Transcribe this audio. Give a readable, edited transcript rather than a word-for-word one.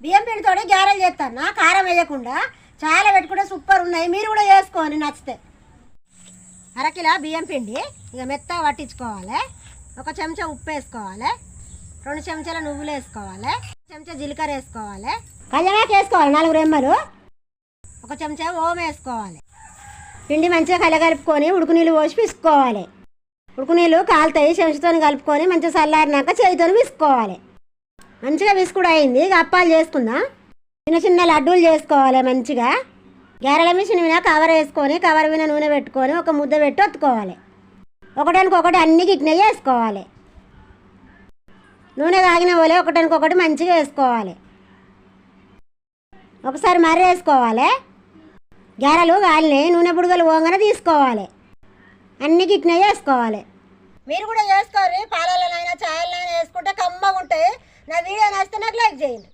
బియ్యం పిండితో గారెలు చేస్తాను, కారం వేయకుండా. చాలా పెట్టుకుంటే సూపర్ ఉన్నాయి, మీరు కూడా చేసుకోండి నచ్చితే. అరకిలో బియ్యం పిండి ఇక మెత్తగా పట్టించుకోవాలి. ఒక చెంచా ఉప్పు వేసుకోవాలి, 2 చెంచాల నువ్వులు వేసుకోవాలి, 1 చెంచా జీలకర్ర వేసుకోవాలి, కళ్యాణాకి వేసుకోవాలి 4 రెమ్మలు, 1 చెంచా ఓం వేసుకోవాలి. పిండి మంచిగా కలగలుపుకొని ఉడుకు నీళ్ళు పోసి పిసుకోవాలి. ఉడుకు నీళ్ళు కాలుతాయి, చెంచాతో కలుపుకొని మంచిగా చల్లారినాక చేతితో విసుకోవాలి. మంచిగా విసుకుడు అయింది. ఇక అప్పాలు చేసుకుందాం. చిన్న చిన్న లడ్డూలు చేసుకోవాలి. మంచిగా గారెల మిషన్ మీద కవర్ వేసుకొని కవర్ మీద నూనె పెట్టుకొని ఒక ముద్ద పెట్టి ఒత్తుకోవాలి. ఒకటానికొకటి అన్ని గిట్నెయ్యి వేసుకోవాలి. నూనె తాగిన పోలే ఒకటానికొకటి మంచిగా వేసుకోవాలి. ఒకసారి మర్ర వేసుకోవాలి. గారెలు కాలినాయి, నూనె బుడగలు పోగానే తీసుకోవాలి. అన్ని గిట్నెయ్యి వేసుకోవాలి. మీరు కూడా చేసుకోవాలి. పాలలోనైనా చాయలనైనా వేసుకుంటే కమ్మగా ఉంటాయి. నా వీడియో నచ్చితే నాకు లైక్ చేయండి.